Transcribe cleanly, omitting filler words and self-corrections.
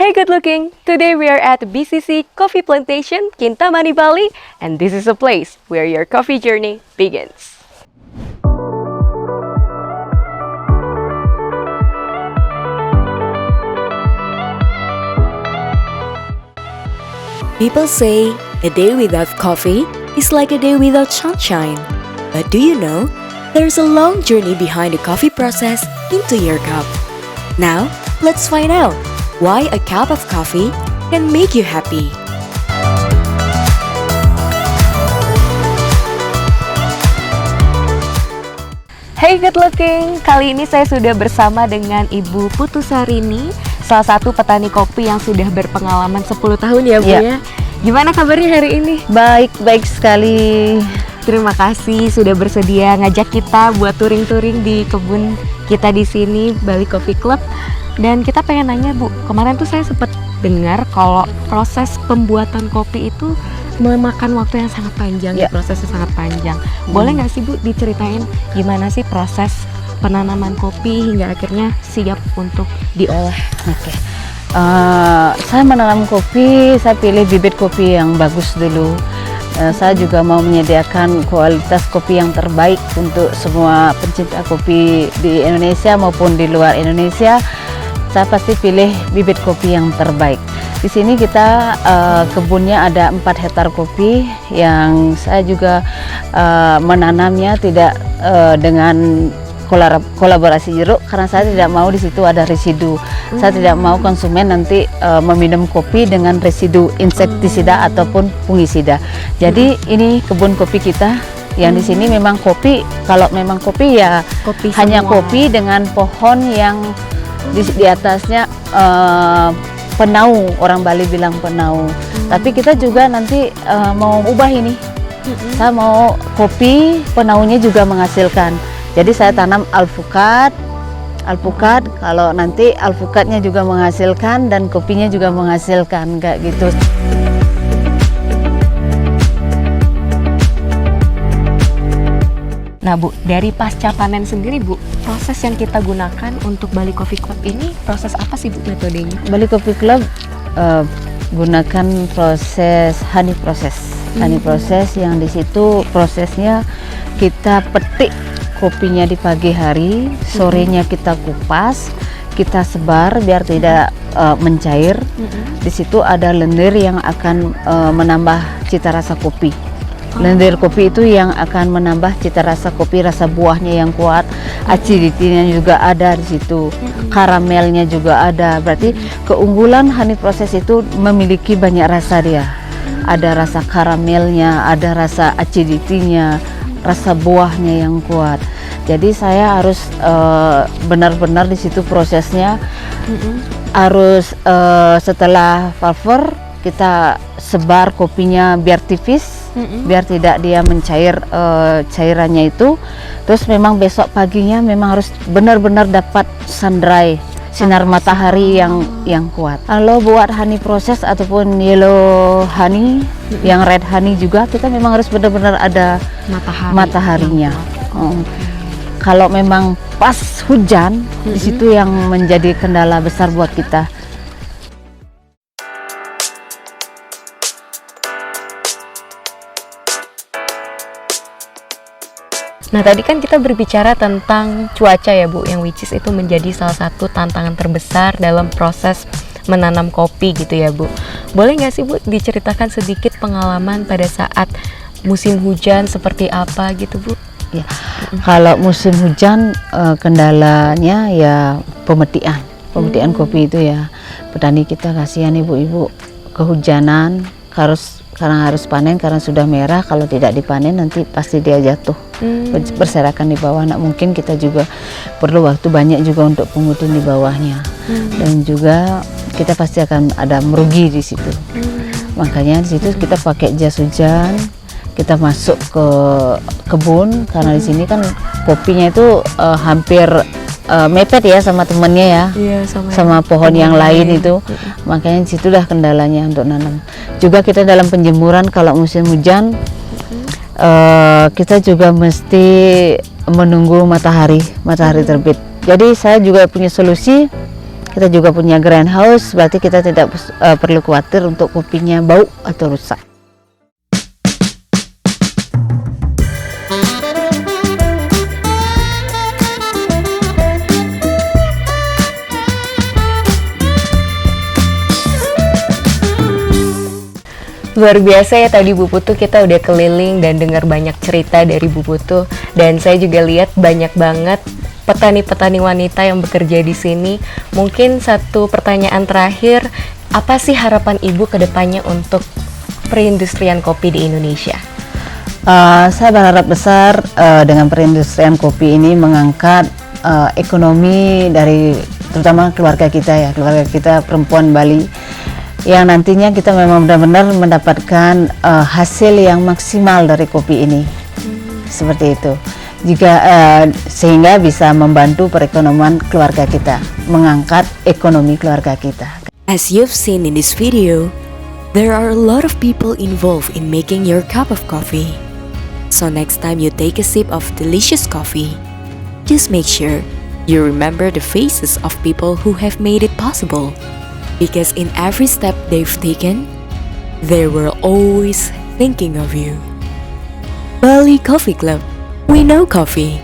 Hey good looking! Today we are at BCC Coffee Plantation, Kintamani, Bali, and this is a place where your coffee journey begins. People say a day without coffee is like a day without sunshine. But do you know, there's a long journey behind the coffee process into your cup. Now, let's find out why a cup of coffee can make you happy. Hey good looking! Kali ini saya sudah bersama dengan Ibu Putusarini, salah satu petani kopi yang sudah berpengalaman 10 tahun ya Bu ya. Gimana kabarnya hari ini? Baik sekali. Terima kasih sudah bersedia ngajak kita buat touring-touring di kebun kita di sini, Bali Coffee Club. Dan kita pengen nanya Bu, kemarin tuh saya sempat dengar kalau proses pembuatan kopi itu memakan waktu yang sangat panjang, prosesnya sangat panjang. Boleh nggak sih Bu diceritain gimana sih proses penanaman kopi hingga akhirnya siap untuk diolah? Oke. Saya menanam kopi, saya pilih bibit kopi yang bagus dulu. Saya juga mau menyediakan kualitas kopi yang terbaik untuk semua pencinta kopi di Indonesia maupun di luar Indonesia. Saya pasti pilih bibit kopi yang terbaik. Di sini kita kebunnya ada 4 hektar kopi yang saya juga menanamnya tidak dengan kolaborasi jeruk, karena saya tidak mau di situ ada residu. Saya tidak mau konsumen nanti meminum kopi dengan residu insektisida ataupun fungisida. Jadi ini kebun kopi kita yang di sini memang kopi. Kalau memang kopi ya kopi hanya semua. Kopi dengan pohon yang di atasnya penau, orang Bali bilang penau. Tapi kita juga nanti mau ubah ini. Saya mau kopi penaunya juga menghasilkan. Jadi saya tanam alpukat. Kalau nanti alpukatnya juga menghasilkan dan kopinya juga menghasilkan, kayak gitu. Nah Bu, dari pasca panen sendiri Bu, proses yang kita gunakan untuk Bali Coffee Club ini proses apa sih Bu metodenya? Bali Coffee Club gunakan proses honey proses. Honey proses yang di situ prosesnya kita petik kopinya di pagi hari, sorenya kita kupas, kita sebar biar tidak mencair. Di situ ada lendir yang akan menambah cita rasa kopi. Lendir kopi itu yang akan menambah cita rasa kopi, rasa buahnya yang kuat, acidity-nya juga ada di situ, karamelnya juga ada. Berarti keunggulan honey proses itu memiliki banyak rasa dia. Ada rasa karamelnya, ada rasa acidity-nya, rasa buahnya yang kuat. Jadi saya harus benar-benar di situ prosesnya harus setelah pulver kita sebar kopinya biar tipis, biar tidak dia mencair cairannya itu. Terus memang besok paginya memang harus benar-benar dapat sun dry, sinar matahari yang kuat. Kalau buat honey proses ataupun yellow honey, yang red honey juga kita memang harus benar-benar ada mataharinya. Kalau memang pas hujan, di situ yang menjadi kendala besar buat kita. Nah tadi kan kita berbicara tentang cuaca ya Bu, yang which is itu menjadi salah satu tantangan terbesar dalam proses menanam kopi gitu ya Bu. Boleh nggak sih Bu diceritakan sedikit pengalaman pada saat musim hujan seperti apa gitu Bu? Ya, kalau musim hujan kendalanya ya pemetian kopi itu ya. Petani kita kasihan ibu-ibu kehujanan, karena harus panen karena sudah merah. Kalau tidak dipanen nanti pasti dia jatuh, berserakan di bawah. Nah, mungkin kita juga perlu waktu banyak juga untuk pengutin di bawahnya, dan juga kita pasti akan ada merugi di situ. Makanya di situ kita pakai jas hujan. Kita masuk ke kebun karena di sini kan kopinya itu hampir mepet ya sama temennya ya, sama pohon yang lain itu. Makanya di situ dah kendalanya untuk nanam. Juga kita dalam penjemuran kalau musim hujan kita juga mesti menunggu matahari terbit. Jadi saya juga punya solusi. Kita juga punya greenhouse, berarti kita tidak perlu khawatir untuk kopinya bau atau rusak. Luar biasa ya, tadi Bu Putu kita udah keliling dan dengar banyak cerita dari Bu Putu, dan saya juga lihat banyak banget petani-petani wanita yang bekerja di sini. Mungkin satu pertanyaan terakhir, apa sih harapan Ibu ke depannya untuk perindustrian kopi di Indonesia? Saya berharap besar dengan perindustrian kopi ini mengangkat ekonomi dari terutama keluarga kita perempuan Bali, yang nantinya kita memang benar-benar mendapatkan hasil yang maksimal dari kopi ini. Seperti itu. Sehingga bisa membantu perekonomian keluarga kita, mengangkat ekonomi keluarga kita. As you've seen in this video, there are a lot of people involved in making your cup of coffee. So next time you take a sip of delicious coffee, just make sure you remember the faces of people who have made it possible. Because in every step they've taken, they were always thinking of you. Bali Coffee Club. We know coffee.